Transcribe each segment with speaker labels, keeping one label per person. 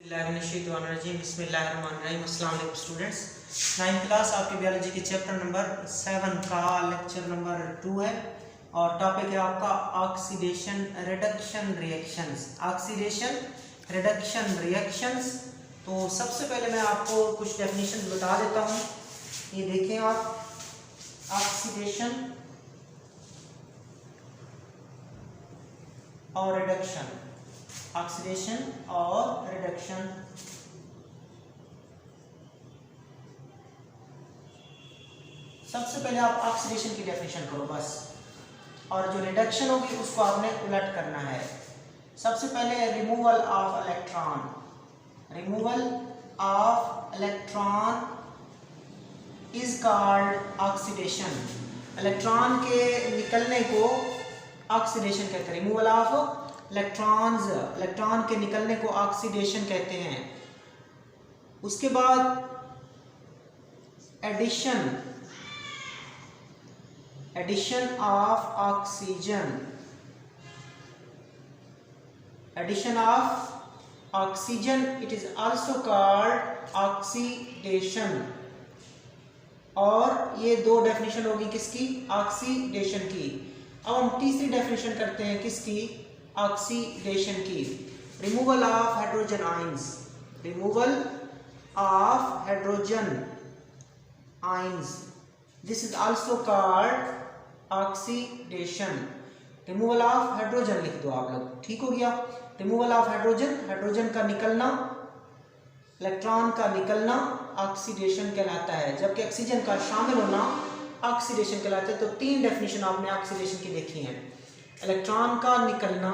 Speaker 1: बिस्मिल्लाहिर्रहमानिर्रहीम। अस्सलाम वालेकुम स्टूडेंट्स। 9th क्लास आपके बायोलॉजी के चैप्टर नंबर 7 का लेक्चर नंबर 2 है और टॉपिक है आपका oxidation reduction reactions. Oxidation reduction reactions. तो सबसे पहले मैं आपको कुछ डेफिनेशन बता देता हूँ। ये देखें आप, ऑक्सीडेशन और रिडक्शन, ऑक्सीडेशन और रिडक्शन। सबसे पहले आप ऑक्सीडेशन की डेफिनेशन करो बस, और जो रिडक्शन होगी उसको आपने उलट करना है। सबसे पहले removal of electron, removal of electron is called oxidation. Electron के निकलने को ऑक्सीडेशन कहते हैं। रिमूवल ऑफ इलेक्ट्रॉन्स, इलेक्ट्रॉन के निकलने को ऑक्सीडेशन कहते हैं। उसके बाद addition, addition of oxygen, addition of oxygen it is also called oxidation. और ये दो डेफिनेशन होगी किसकी? ऑक्सीडेशन की। अब हम तीसरी डेफिनेशन करते हैं किसकी? ऑक्सीडेशन की। Removal of hydrogen ions, removal of hydrogen ions, this is also called oxidation. Removal of hydrogen लिख दो आप लोग, ठीक हो गया। रिमूवल ऑफ हाइड्रोजन, हाइड्रोजन का निकलना, इलेक्ट्रॉन का निकलना ऑक्सीडेशन कहलाता है, जबकि ऑक्सीजन का शामिल होना ऑक्सीडेशन कहलाता है। तो तीन डेफिनेशन आपने ऑक्सीडेशन की देखी हैं। इलेक्ट्रॉन का निकलना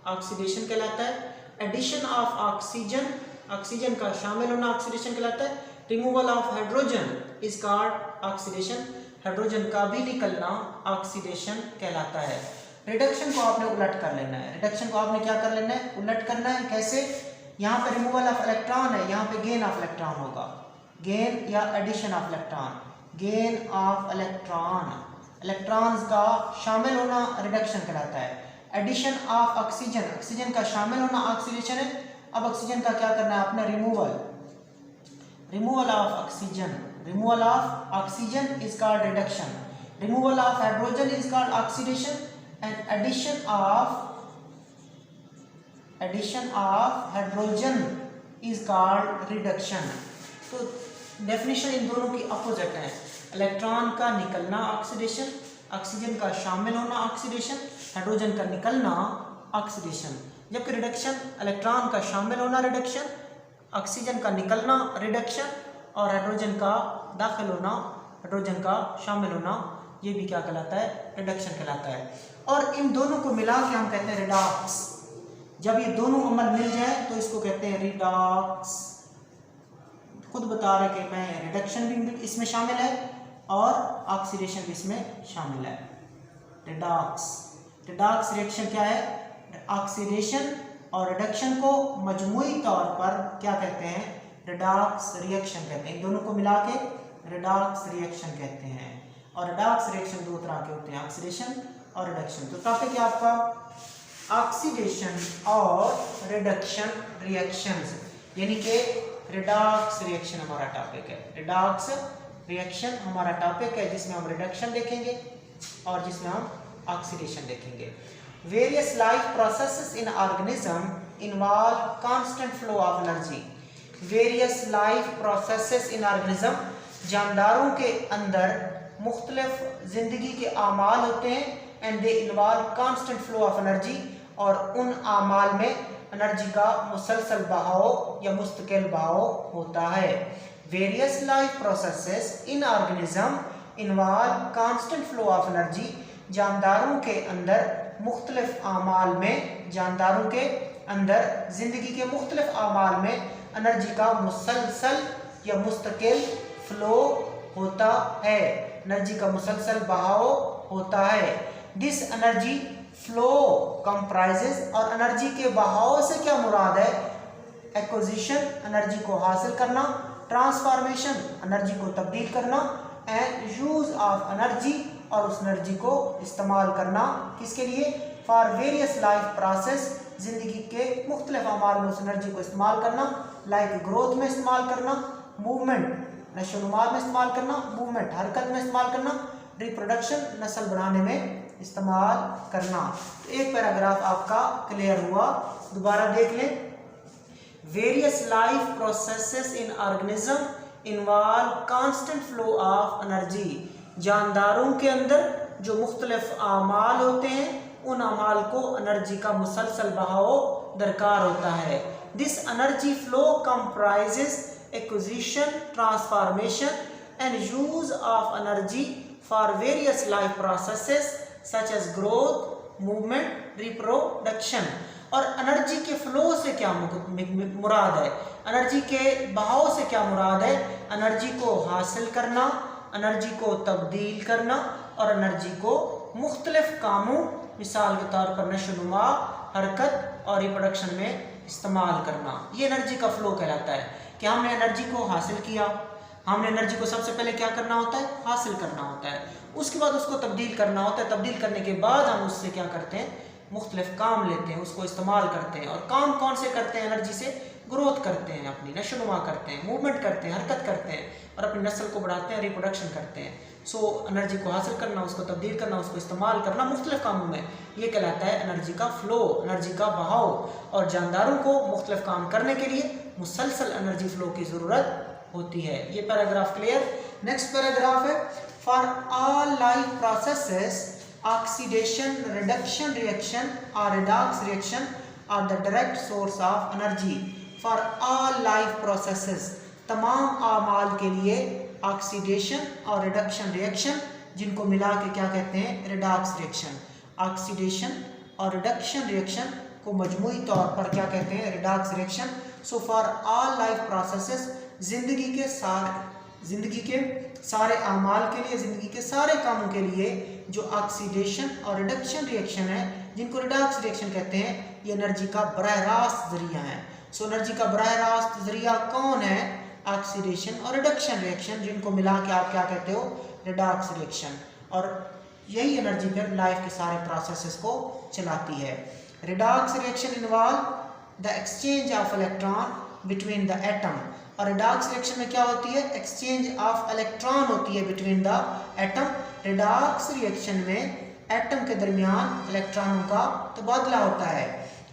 Speaker 1: ऑक्सीडेशन कहलाता है, एडिशन ऑफ ऑक्सीजन, ऑक्सीजन का शामिल होना ऑक्सीडेशन कहलाता है, removal of hydrogen is called oxidation, hydrogen का भी निकलना ऑक्सीडेशन कहलाता है। रिडक्शन को आपने उलट कर लेना है। रिडक्शन को आपने क्या कर लेना है? उलट करना है। कैसे? यहाँ पे रिमूवल ऑफ इलेक्ट्रॉन है, यहाँ पे गेन ऑफ इलेक्ट्रॉन होगा, गेन या addition of electron, gain of electron, electrons का शामिल होना रिडक्शन कहलाता है। एडिशन ऑफ ऑक्सीजन, ऑक्सीजन का शामिल होना ऑक्सीडेशन है। अब ऑक्सीजन का क्या करना है आपने? Removal, removal of oxygen, removal of oxygen is called reduction, removal of hydrogen is called oxidation and addition of hydrogen is called reduction. तो डेफिनेशन इन दोनों की अपोजिट है। इलेक्ट्रॉन का निकलना ऑक्सीडेशन, ऑक्सीजन का शामिल होना ऑक्सीडेशन, हाइड्रोजन का निकलना ऑक्सीडेशन। जबकि रिडक्शन, इलेक्ट्रॉन का शामिल होना रिडक्शन, ऑक्सीजन का निकलना रिडक्शन और हाइड्रोजन का दाखिल होना, हाइड्रोजन का शामिल होना, ये भी क्या कहलाता है? रिडक्शन कहलाता है। और इन दोनों को मिला के हम कहते हैं रिडॉक्स। जब ये दोनों अमल मिल जाए तो इसको कहते हैं रिडॉक्स। खुद बता रहे कि मैं रिडक्शन भी इसमें शामिल है और ऑक्सीडेशन भी इसमें शामिल है। रिडॉक्स, रिडॉक्स रिएक्शन क्या है? ऑक्सीडेशन और रिडक्शन को मजमूई तौर पर क्या कहते हैं? रिडॉक्स रिएक्शन कहते हैं। इन दोनों को मिला के रिडॉक्स रिएक्शन कहते हैं। और रिडॉक्स रिएक्शन दो तरह के होते हैं, ऑक्सीडेशन और रिडक्शन। तो टॉपिक है आपका ऑक्सीडेशन और रिडक्शन रिएक्शंस, यानी कि रिडॉक्स रिएक्शन हमारा टॉपिक है। रिडॉक्स रिएक्शन हमारा टॉपिक है जिसमें हम रिडक्शन देखेंगे और जिसमें हम ऑक्सीडेशन देखेंगे। Various life processes in organism involve constant flow of energy. Various life processes in organism, जानदारों के अंदर मुख्तलिफ जिंदगी के आमाल होते हैं and they involve constant flow of energy, और उन आमाल में एनर्जी का मुसलसल बहाव या मुस्तकिल बहाव होता है। Various life processes in organism involve constant flow of energy, जानदारों के अंदर मुख्तलिफ आमाल में, जानदारों के अंदर जिंदगी के मुख्तलिफ आमाल में एनर्जी का मुसलसल या मुस्तकिल फ्लो होता है, एनर्जी का मुसलसल बहाव होता है। दिस एनर्जी फ्लो कंप्राइजेस, और एनर्जी के बहाव से क्या मुराद है? एक्विजिशन, एनर्जी को हासिल करना, ट्रांसफॉर्मेशन, एनर्जी को तब्दील करना, एंड यूज ऑफ एनर्जी, और उस एनर्जी को इस्तेमाल करना किसके लिए? फॉर वेरियस लाइफ प्रोसेस ज़िंदगी के मुख्तलिफ अमाल में उस एनर्जी को इस्तेमाल करना, लाइक ग्रोथ में इस्तेमाल करना, मूवमेंट नशोनुमा में इस्तेमाल करना, मूवमेंट हरकत में इस्तेमाल करना, रिप्रोडक्शन नस्ल बढ़ाने में इस्तेमाल करना। तो एक पैराग्राफ आपका क्लियर हुआ, दोबारा देख लें। Various life processes in organism involve constant flow of energy. जानदारों के अंदर जो मुख्तलिफ आमाल होते हैं उन आमाल को एनर्जी का मुसलसल बहाव दरकार होता है। This energy flow comprises acquisition, transformation and use of energy for various life processes such as growth, movement, reproduction. और एनर्जी के फ्लो से क्या मुराद है, एनर्जी के बहाव से क्या मुराद है? एनर्जी को हासिल करना, एनर्जी को तब्दील करना और एनर्जी को मुख्तलिफ कामों, मिसाल के तौर पर नशोनुमा, हरकत और रिप्रोडक्शन में इस्तेमाल करना। ये एनर्जी का फ्लो कहलाता है कि हमने एनर्जी को हासिल किया, हमने एनर्जी को सबसे पहले क्या करना होता है? हासिल करना होता है, उसके बाद उसको तब्दील करना होता है, तब्दील करने के बाद हम उससे क्या करते हैं? मुख्तलिफ काम लेते हैं, उसको इस्तेमाल करते हैं। और काम कौन से करते हैं? एनर्जी से ग्रोथ करते हैं, अपनी नशोनुमा करते हैं, मूवमेंट करते हैं, हरकत करते हैं और अपनी नस्ल को बढ़ाते हैं, रिप्रोडक्शन करते हैं। सो एनर्जी को हासिल करना, उसको तब्दील करना, उसको इस्तेमाल करना मुख्तलिफ कामों में, ये कहलाता है एनर्जी का फ्लो, एनर्जी का बहाव। और जानदारों को मुख्तलिफ काम करने के लिए मुसलसल एनर्जी फ्लो की ज़रूरत होती है। ये पैराग्राफ क्लियर। नेक्स्ट पैराग्राफ है, for all life processes oxidation, reduction reaction और redox reaction are the direct source of energy. For all life processes, तमाम आमाल के लिए ऑक्सीडेशन और रिडक्शन रिएक्शन, जिनको मिला के क्या कहते हैं? Redox reaction. ऑक्सीडेशन और रिडक्शन रिएक्शन को मजमूई तौर पर क्या कहते हैं? Redox reaction. So for all life processes, ज़िंदगी के सारे आमाल के लिए, ज़िंदगी के सारे कामों के लिए जो ऑक्सीडेशन और रिडक्शन रिएक्शन है, जिनको रिडॉक्स रिएक्शन कहते हैं, ये एनर्जी का बराह रास्त जरिया है। सो एनर्जी का बराह रास्त जरिया कौन है? ऑक्सीडेशन और रिडक्शन रिएक्शन, जिनको मिला के आप क्या कहते हो? Redox reaction. और यही एनर्जी फिर लाइफ के सारे प्रोसेसेस को चलाती है। Redox reaction involve the exchange of electron between the atom. और रिडॉक्स रिएक्शन में क्या होती है? एक्सचेंज ऑफ इलेक्ट्रॉन होती है between the atom. Redox reaction में एटम के दरमियान इलेक्ट्रॉनों का तबादला होता है।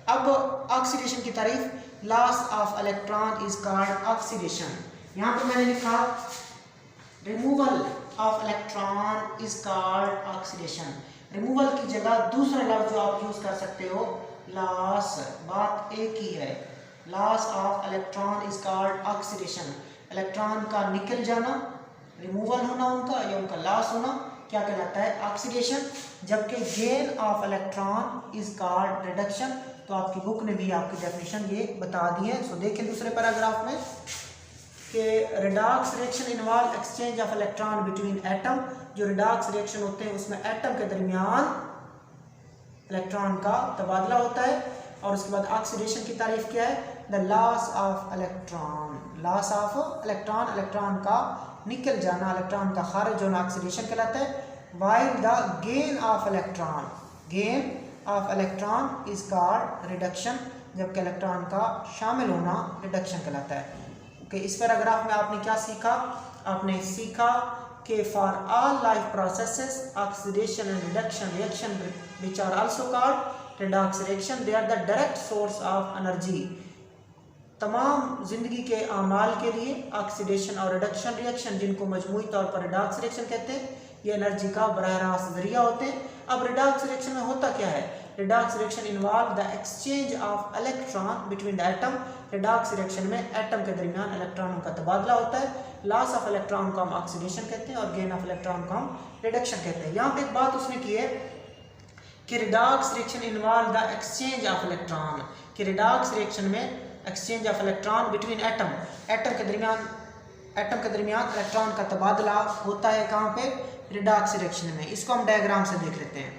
Speaker 1: अब ऑक्सीडेशन की तारीफ, loss of electron is called oxidation. यहाँ पे मैंने लिखा removal of electron is called oxidation. Removal की जगह दूसरा लफ्ज जो आप यूज कर सकते हो, लॉस, बात एक ही है। Loss of electron is called oxidation. Electron का निकल जाना, रिमूवल होना उनका या उनका लॉस होना क्या कहलाता है? ऑक्सीडेशन। जबकि gain of electron is called reduction. तो आपकी बुक ने भी आपकी डेफिनेशन ये बता दी है। सो देखें दूसरे पैराग्राफ में कि redox reaction involve exchange of electron between atom. जो रिडॉक्स रिएक्शन होते हैं उसमें एटम के दरमियान इलेक्ट्रॉन का तबादला होता है। और उसके बाद ऑक्सीडेशन की तारीफ क्या है? The loss of electron. Loss of electron, electron का निकल जाना, इलेक्ट्रॉन का खारिज होना ऑक्सीडेशन कहलाता है। While the gain of electron, gain of electron is called reduction. जबकि इलेक्ट्रॉन का शामिल होना रिडक्शन कहलाता है। ओके, इस पैराग्राफ में आपने क्या सीखा? आपने सीखा कि for all life processes oxidation and reduction reaction which are also called redox reaction, they are the direct source of energy. तमाम ज़िंदगी के आमाल के लिए ऑक्सीडेशन और रिडक्शन रिएक्शन, जिनको मजमूई तौर पर रिडॉक्स रिएक्शन कहते हैं, ये एनर्जी का बराह रास्त जरिया होते हैं। अब रिडॉक्स रिएक्शन में होता क्या है? Redox reaction involve the exchange of electron between the atom. Redox reaction में एटम के दरमियान इलेक्ट्रॉनों का तबादला होता है। लॉस ऑफ इलेक्ट्रॉन को हम ऑक्सीडेशन कहते हैं और गेन ऑफ इलेक्ट्रॉन को हम रिडक्शन कहते हैं। यहाँ पे एक बात उसने की है कि redox reaction involve the exchange of electron, कि रिडॉक्स रिएक्शन में exchange of electron between atom, atom के दरमियान इलेक्ट्रॉन का तबादला होता है। कहाँ पे? रिडॉक्स रिएक्शन में। इसको हम डायग्राम से देख लेते हैं।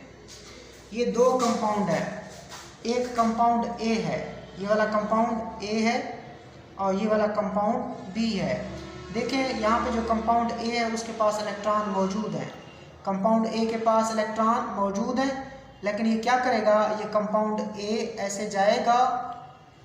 Speaker 1: ये दो कंपाउंड है, एक कंपाउंड ए है, ये वाला कंपाउंड ए है और ये वाला कंपाउंड बी है। देखें यहाँ पे जो कंपाउंड ए है उसके पास इलेक्ट्रॉन मौजूद है, कंपाउंड ए के पास इलेक्ट्रॉन मौजूद है लेकिन ये क्या करेगा, ये कंपाउंड ए ऐसे जाएगा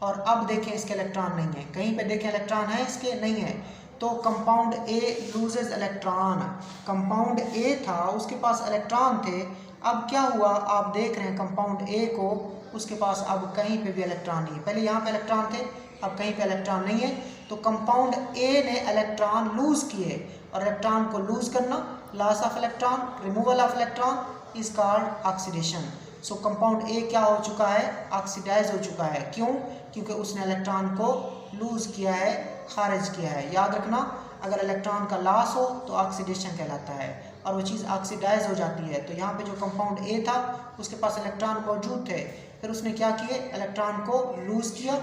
Speaker 1: और अब देखें इसके इलेक्ट्रॉन नहीं है, कहीं पे देखें इलेक्ट्रॉन है इसके, नहीं है, तो compound A loses electron. Compound A था उसके पास इलेक्ट्रॉन थे, अब क्या हुआ आप देख रहे हैं कंपाउंड ए को, उसके पास अब कहीं पे भी इलेक्ट्रॉन नहीं है, पहले यहाँ पे इलेक्ट्रॉन थे अब कहीं पे इलेक्ट्रॉन नहीं है, तो कंपाउंड ए ने इलेक्ट्रॉन लूज किए, और इलेक्ट्रॉन को लूज करना, loss of electron, removal of electron is called oxidation. So compound A क्या हो चुका है, ऑक्सीडाइज हो चुका है। क्यों? क्योंकि उसने इलेक्ट्रॉन को लूज किया है, खारिज किया है। याद रखना, अगर इलेक्ट्रॉन का लॉस हो तो ऑक्सीडेशन कहलाता है और वो चीज़ ऑक्सीडाइज हो जाती है। तो यहाँ पे जो कंपाउंड ए था उसके पास इलेक्ट्रॉन मौजूद थे, फिर उसने क्या किए, इलेक्ट्रॉन को लूज किया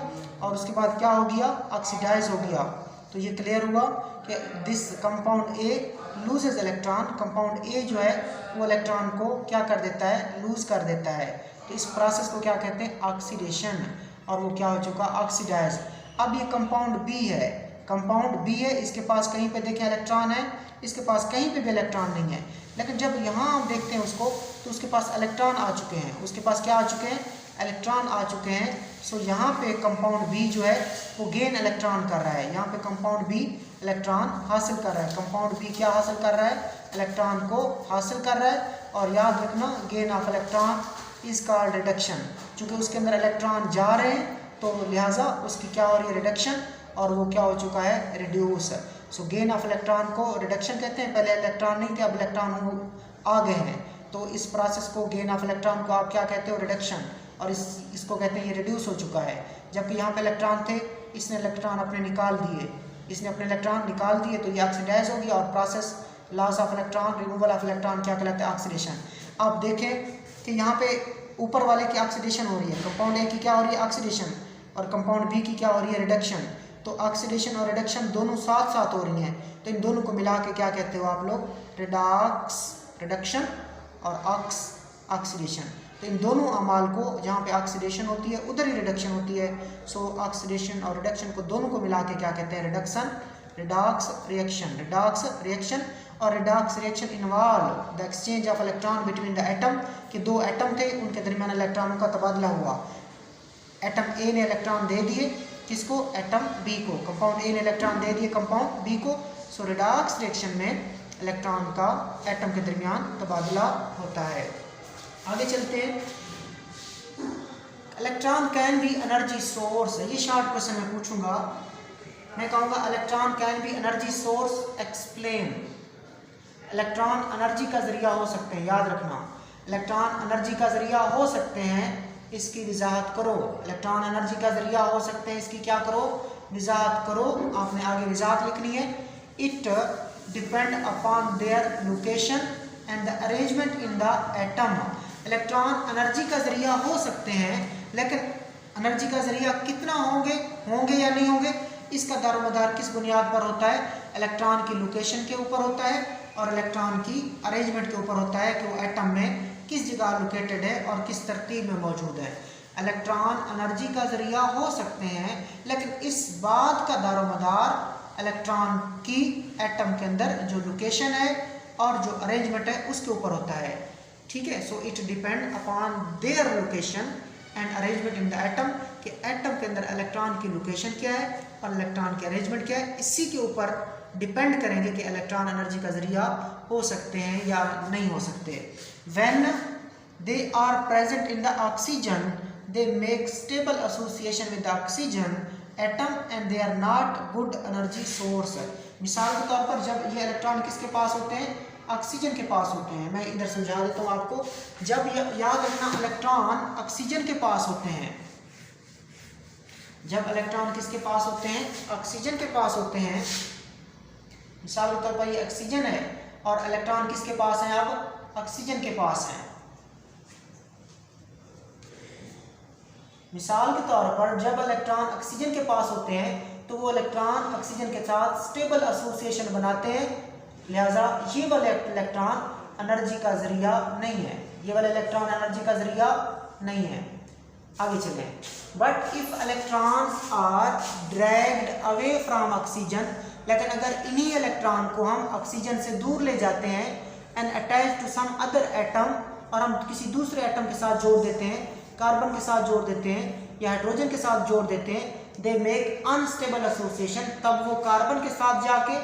Speaker 1: और उसके बाद क्या हो गया, ऑक्सीडाइज हो गया। तो ये क्लियर हुआ कि this compound A loses electron, compound A जो है वो इलेक्ट्रॉन को क्या कर देता है, लूज कर देता है। तो इस प्रोसेस को क्या कहते हैं, ऑक्सीडेशन, और वो क्या हो चुका, ऑक्सीडाइज। अब ये कंपाउंड बी है, कंपाउंड बी है, इसके पास कहीं पे देखें इलेक्ट्रॉन है, इसके पास कहीं पे भी इलेक्ट्रॉन नहीं है, लेकिन जब यहाँ हम देखते हैं उसको तो उसके पास इलेक्ट्रॉन आ चुके हैं, उसके पास क्या आ चुके हैं, इलेक्ट्रॉन आ चुके हैं। सो यहाँ पे कंपाउंड बी जो है वो गेन इलेक्ट्रॉन कर रहा है, यहाँ पे कंपाउंड बी इलेक्ट्रॉन हासिल कर रहा है, कंपाउंड बी क्या हासिल कर रहा है, इलेक्ट्रॉन को हासिल कर रहा है। और याद रखना, gain of electron is called reduction, चूँकि उसके अंदर इलेक्ट्रॉन जा रहे हैं तो लिहाजा उसकी क्या हो रही है, रिडक्शन, और वो क्या हो चुका है, reduce. So gain of electron को रिडक्शन कहते हैं, पहले इलेक्ट्रॉन नहीं थे अब इलेक्ट्रॉन आ गए हैं, तो इस प्रोसेस को गेन ऑफ इलेक्ट्रॉन को आप क्या कहते हो, रिडक्शन, और इसको कहते हैं ये रिड्यूस हो चुका है। जबकि यहाँ पे इलेक्ट्रॉन थे, इसने इलेक्ट्रॉन अपने निकाल दिए, इसने अपने इलेक्ट्रॉन निकाल दिए तो ये ऑक्सीडाइज हो गया, और process loss of electron, removal of electron क्या कहलाता है, ऑक्सीडेशन। आप देखें कि यहाँ पे ऊपर वाले की ऑक्सीडेशन हो रही है, कंपाउंड ए की क्या हो रही है, ऑक्सीडेशन, और कंपाउंड बी की क्या हो रही है, रिडक्शन। तो ऑक्सीडेशन और रिडक्शन दोनों साथ साथ हो रही हैं, तो इन दोनों को मिला के क्या कहते हो आप लोग, रिडॉक्स, रिडक्शन और ऑक्सीडेशन। तो इन दोनों अमाल को जहाँ पे ऑक्सीडेशन होती है उधर ही रिडक्शन होती है। सो ऑक्सीडेशन और रिडक्शन को दोनों को मिला के क्या कहते हैं, reduction, redox reaction, redox reaction. और redox reaction involve the exchange of electron between the atom, कि दो एटम थे उनके दरमियान इलेक्ट्रॉनों का तबादला हुआ। एटम ए ने इलेक्ट्रॉन दे दिए किसको, एटम बी को, कंपाउंड ए ने इलेक्ट्रॉन दे दिए कंपाउंड बी को। सो रिडॉक्स रिएक्शन में इलेक्ट्रॉन का एटम के दरमियान तबादला होता है। आगे चलते हैं, electron can be energy source, ये शॉर्ट क्वेश्चन मैं पूछूंगा, मैं कहूँगा electron can be energy source, explain. Electron energy का जरिया हो सकते हैं, याद रखना, इलेक्ट्रॉन एनर्जी का जरिया हो सकते हैं, इसकी वजाहत करो। इलेक्ट्रॉन एनर्जी का जरिया हो सकते हैं, इसकी क्या करो, वजाहत करो। आपने आगे वजाहत लिखनी है, it depend upon their location and the arrangement in the atom. Electron energy का जरिया हो सकते हैं, लेकिन एनर्जी का जरिया कितना होंगे या नहीं होंगे, इसका दारोमदार किस बुनियाद पर होता है, इलेक्ट्रॉन की लोकेशन के ऊपर होता है और इलेक्ट्रॉन की अरेंजमेंट के ऊपर होता है कि वो एटम में किस जगह लोकेटेड है और किस तरतीब में मौजूद है। इलेक्ट्रॉन एनर्जी का जरिया हो सकते हैं, लेकिन इस बात का दारोमदार इलेक्ट्रॉन की एटम के अंदर जो लोकेशन है और जो अरेंजमेंट है उसके ऊपर होता है। ठीक है, so it depend upon their location and arrangement in the atom, कि एटम के अंदर इलेक्ट्रॉन की लोकेशन क्या है और इलेक्ट्रॉन की अरेंजमेंट क्या है, इसी के ऊपर डिपेंड करेंगे कि इलेक्ट्रॉन एनर्जी का जरिया हो सकते हैं या नहीं हो सकते। When they are present in the oxygen they make stable association with the oxygen atom and they are not good energy source. मिसाल के तौर पर जब ये इलेक्ट्रॉन किसके पास होते हैं, ऑक्सीजन के पास होते हैं। मैं इधर समझा देता हूँ आपको, जब याद रखना इलेक्ट्रॉन ऑक्सीजन के पास होते हैं, जब इलेक्ट्रॉन किसके पास होते हैं, ऑक्सीजन के पास होते हैं। मिसाल के तौर पर ये ऑक्सीजन है और इलेक्ट्रॉन किसके पास है, अब ऑक्सीजन के पास है। मिसाल के तौर पर जब इलेक्ट्रॉन ऑक्सीजन के पास होते हैं तो वो इलेक्ट्रॉन ऑक्सीजन के साथ स्टेबल एसोसिएशन बनाते हैं, लिहाजा ये वाले इलेक्ट्रॉन एनर्जी का जरिया नहीं है, ये वाले इलेक्ट्रॉन एनर्जी का जरिया नहीं है। आगे चलें, but if electrons are dragged away from oxygen, लेकिन अगर इन्हीं इलेक्ट्रॉन को हम ऑक्सीजन से दूर ले जाते हैं and attach to some other atom, और हम किसी दूसरे एटम के साथ जोड़ देते हैं, कार्बन के साथ जोड़ देते हैं या हाइड्रोजन के साथ जोड़ देते हैं, दे मेक अनस्टेबल एसोसिएशन, तब वो कार्बन के साथ जाके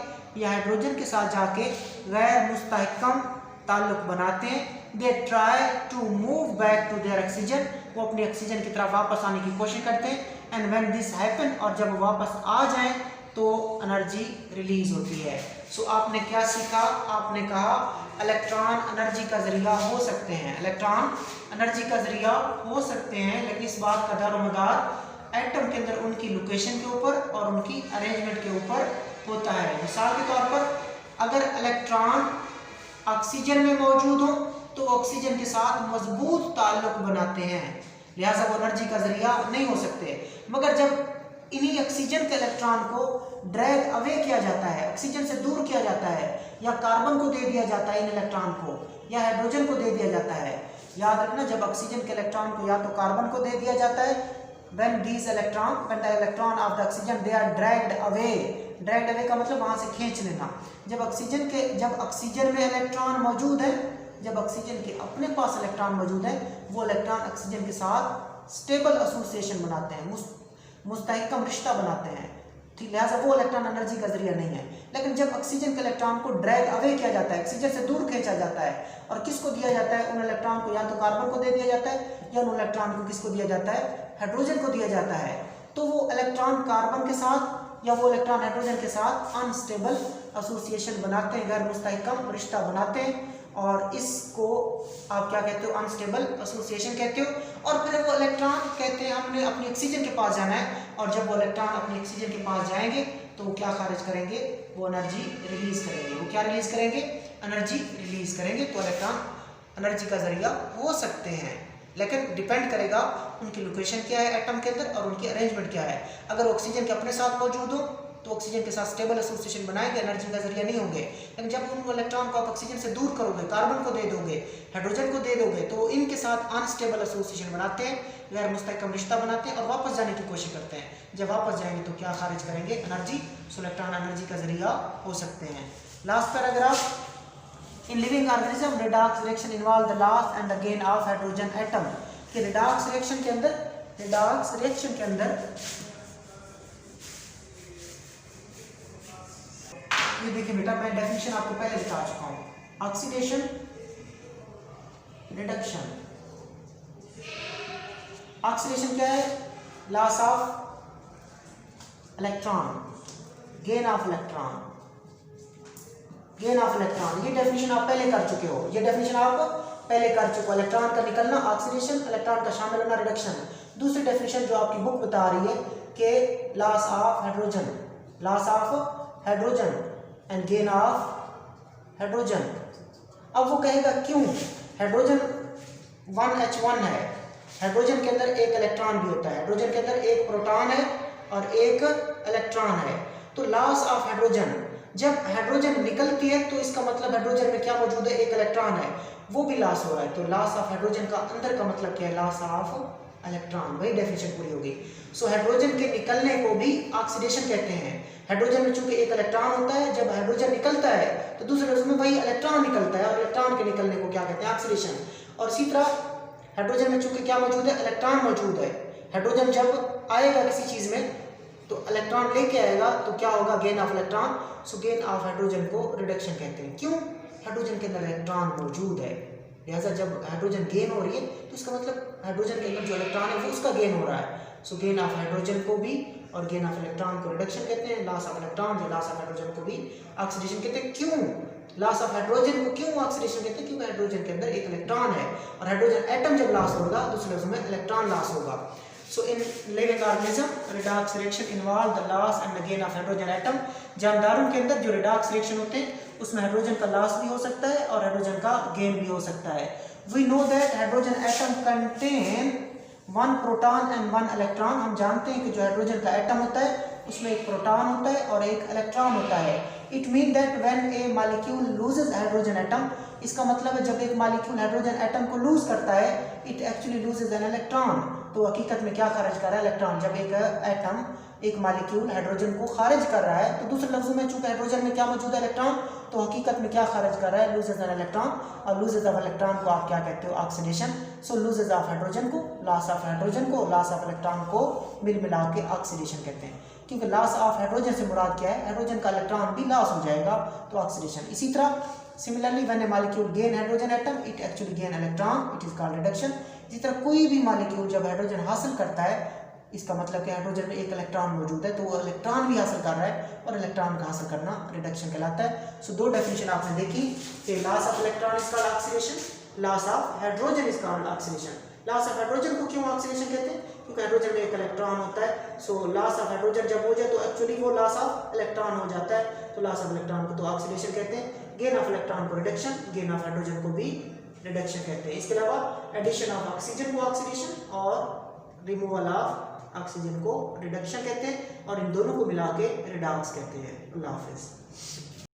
Speaker 1: या हाइड्रोजन के साथ जाके गैर मुस्तहकम ताल्लुक बनाते हैं। They try to move back to their oxygen, वो अपनी ऑक्सीजन की तरफ वापस आने की कोशिश करते हैं। एंड व्हेन दिस हैपन, और जब वो वापस आ जाए तो एनर्जी रिलीज होती है। सो आपने क्या सीखा? आपने कहा इलेक्ट्रॉन एनर्जी का जरिया हो सकते हैं, इलेक्ट्रॉन एनर्जी का जरिया हो सकते हैं, लेकिन इस बात का दारोमदार एटम के अंदर उनकी लोकेशन के ऊपर और उनकी अरेंजमेंट के ऊपर होता है। मिसाल के तौर पर अगर इलेक्ट्रॉन ऑक्सीजन में मौजूद हो तो ऑक्सीजन के साथ मजबूत ताल्लुक बनाते हैं, लिहाजा वो एनर्जी का जरिया नहीं हो सकते। मगर जब इन्हीं ऑक्सीजन के इलेक्ट्रॉन को ड्रैग अवे किया जाता है, ऑक्सीजन से दूर किया जाता है, या कार्बन को दे दिया जाता है इन इलेक्ट्रॉन को, या हाइड्रोजन को दे दिया जाता है, याद रखना जब ऑक्सीजन के इलेक्ट्रॉन को या तो कार्बन को दे दिया जाता है, when the electron of the oxygen they are dragged away का मतलब वहां से खींच लेना। जब ऑक्सीजन में इलेक्ट्रॉन मौजूद है, जब ऑक्सीजन के अपने पास इलेक्ट्रॉन मौजूद है, वो इलेक्ट्रॉन ऑक्सीजन के साथ स्टेबल एसोसिएशन बनाते हैं, मुस्तहकम रिश्ता बनाते हैं, ठीक, लिहाजा वो इलेक्ट्रॉन एनर्जी का जरिया नहीं है। लेकिन जब ऑक्सीजन के इलेक्ट्रॉन को ड्रैग अवे किया जाता है, ऑक्सीजन से दूर खींचा जाता है, और किसको दिया जाता है? उन इलेक्ट्रॉन को या तो कार्बन को दे दिया जाता है, या उन इलेक्ट्रॉन को किसको दिया जाता है? हाइड्रोजन को दिया जाता है। तो वो इलेक्ट्रॉन कार्बन के साथ या वो इलेक्ट्रॉन हाइड्रोजन के साथ अनस्टेबल एसोसिएशन बनाते हैं, गैर मुस्तहकम रिश्ता बनाते हैं, और इसको आप क्या कहते हो? अनस्टेबल एसोसिएशन कहते हो। और फिर वो इलेक्ट्रॉन कहते हैं हमने अपनी ऑक्सीजन के पास जाना है, और जब वो इलेक्ट्रॉन अपनी ऑक्सीजन के पास जाएंगे तो वो क्या खारिज करेंगे? वो एनर्जी रिलीज करेंगे। वो क्या रिलीज करेंगे? एनर्जी रिलीज करेंगे। तो इलेक्ट्रॉन एनर्जी का जरिया हो सकते हैं, लेकिन डिपेंड करेगा उनकी लोकेशन क्या है एटम के अंदर और उनकी अरेंजमेंट क्या है। अगर ऑक्सीजन के अपने साथ मौजूद हो तो ऑक्सीजन के साथ स्टेबल एसोसिएशन बनाएंगे, एनर्जी का जरिया नहीं होंगे। लेकिन जब उन इलेक्ट्रॉन को आप ऑक्सीजन से दूर करोगे, कार्बन को दे दोगे, हाइड्रोजन को दे दोगे, तो इनके साथ अनस्टेबल एसोसिएशन बनाते हैं, गैर मुस्तहकम रिश्ता बनाते हैं और वापस जाने की कोशिश करते हैं। जब वापस जाएंगे तो क्या खारिज करेंगे? एनर्जी। सो इलेक्ट्रॉन एनर्जी का जरिया हो सकते हैं। Last paragraph, in living organism redox reaction involve the loss and the gain of hydrogen atom. कि रेडॉक्स रिएक्शन के अंदर ये देखिए बेटा, मैं डेफिनेशन आपको पहले बता चुका हूं। Oxidation, reduction. ऑक्सीडेशन क्या है? Loss of electron, gain of electron, ये डेफिनेशन आप पहले कर चुके हो, इलेक्ट्रॉन का निकलना ऑक्सीडेशन, इलेक्ट्रॉन का शामिल होना रिडक्शन। दूसरी डेफिनेशन जो आपकी बुक बता रही है कि loss of hydrogen and gain of hydrogen. अब वो कहेगा क्यों? हाइड्रोजन 1H1 है, हाइड्रोजन के अंदर एक इलेक्ट्रॉन भी होता है, हाइड्रोजन के अंदर एक प्रोटॉन है और एक इलेक्ट्रॉन है। तो लॉस ऑफ हाइड्रोजन, जब हाइड्रोजन निकलती है तो इसका मतलब हाइड्रोजन में क्या मौजूद है? एक इलेक्ट्रॉन है, वो भी लॉस हो रहा है। तो लॉस ऑफ हाइड्रोजन का अंदर का मतलब क्या है? Loss of electron. वही डेफिनेशन पूरी होगी। सो हाइड्रोजन के निकलने को भी ऑक्सीडेशन कहते हैं। हाइड्रोजन में चूंकि एक इलेक्ट्रॉन होता है, जब हाइड्रोजन निकलता है तो दूसरे उसमें वही इलेक्ट्रॉन निकलता है, और इलेक्ट्रॉन के निकलने को क्या कहते हैं? ऑक्सीडेशन। और इसी तरह हाइड्रोजन में चूंकि क्या मौजूद है? इलेक्ट्रॉन मौजूद है। हाइड्रोजन जब आएगा किसी चीज में तो इलेक्ट्रॉन लेके आएगा, तो क्या होगा? Gain of electron. So gain of hydrogen को रिडक्शन कहते हैं। क्यों? हाइड्रोजन के अंदर इलेक्ट्रॉन मौजूद है, लिहाजा जब हाइड्रोजन गेन हो रही है तो इसका मतलब हाइड्रोजन के अंदर जो इलेक्ट्रॉन है वो उसका गेन हो रहा है। सो गेन ऑफ हाइड्रोजन को भी और गेन ऑफ इलेक्ट्रॉन को रिडक्शन कहते हैं। लॉस ऑफ इलेक्ट्रॉन जो लॉस ऑफ हाइड्रोजन को भी ऑक्सीडेशन कहते हैं। क्यों लॉस ऑफ हाइड्रोजन को क्यों ऑक्सीडेशन कहते हैं? क्योंकि हाइड्रोजन के अंदर एक इलेक्ट्रॉन है, और हाइड्रोजन एटम जब लॉस होगा दूसरे लफ्ज़ों में इलेक्ट्रॉन लॉस होगा। So in living organism, redox reaction involve the loss and the gain of hydrogen atom. जानदारों के अंदर जो redox reaction होते हैं उसमें हाइड्रोजन का लॉस भी हो सकता है और हाइड्रोजन का गेन भी हो सकता है। We know that hydrogen atom contain one proton and one electron. हम जानते हैं कि जो हाइड्रोजन का एटम होता है उसमें एक प्रोटॉन होता है और एक इलेक्ट्रॉन होता है। It means that when a molecule loses hydrogen atom, इसका मतलब है जब एक मॉलिक्यूल हाइड्रोजन एटम को लूज करता है, it actually loses an electron. तो हकीकत में क्या खारिज कर रहा है? इलेक्ट्रॉन। जब एक एटम एक मॉलिक्यूल हाइड्रोजन को खारिज कर रहा है, तो दूसरे लफ्जों में चूंकि हाइड्रोजन में क्या मौजूद है इलेक्ट्रॉन, तो हकीकत में क्या खारिज कर रहा है, लूजेज एन इलेक्ट्रॉन, और लूजेज ऑफ इलेक्ट्रॉन को आप क्या कहते हो, oxidation. So loses of hydrogen को, लॉस ऑफ हाइड्रोजन को, लॉस ऑफ इलेक्ट्रॉन को मिल मिला के ऑक्सीडेशन कहते हैं, क्योंकि लॉस ऑफ हाइड्रोजन से मुराद क्या है, हाइड्रोजन का इलेक्ट्रॉन भी लॉस हो जाएगा, तो ऑक्सीडेशन। इसी तरह similarly when A molecule gain hydrogen atom it actually gain electron, it is called reduction. इसी तरह कोई भी मॉलिक्यूल जब हाइड्रोजन हासिल करता है, इसका मतलब कि हाइड्रोजन में एक इलेक्ट्रॉन मौजूद है, तो वो इलेक्ट्रॉन भी हासिल कर रहा है, और इलेक्ट्रॉन का हासिल करना रिडक्शन कहलाता है। सो दो डेफिनेशन आपने देखी कि loss of electron is called oxidation, loss of hydrogen is called oxidation. Loss of hydrogen को क्यों ऑक्सीडेशन कहते हैं, क्योंकि हाइड्रोजन में एक इलेक्ट्रॉन होता है। सो लॉस ऑफ हाइड्रोजन जब हो जाए तो एक्चुअली वो लॉस ऑफ इलेक्ट्रॉन हो जाता है, तो लॉस ऑफ इलेक्ट्रॉन को तो ऑक्सीडेशन कहते हैं। गेन ऑफ इलेक्ट्रॉन को रिडक्शन, गेन ऑफ हाइड्रोजन को भी रिडक्शन कहते हैं। इसके अलावा एडिशन ऑफ ऑक्सीजन को ऑक्सीडेशन और रिमूवल ऑफ ऑक्सीजन को रिडक्शन कहते हैं, और इन दोनों को मिला के रिडॉक्स कहते हैं। अल्लाह हाफिज़।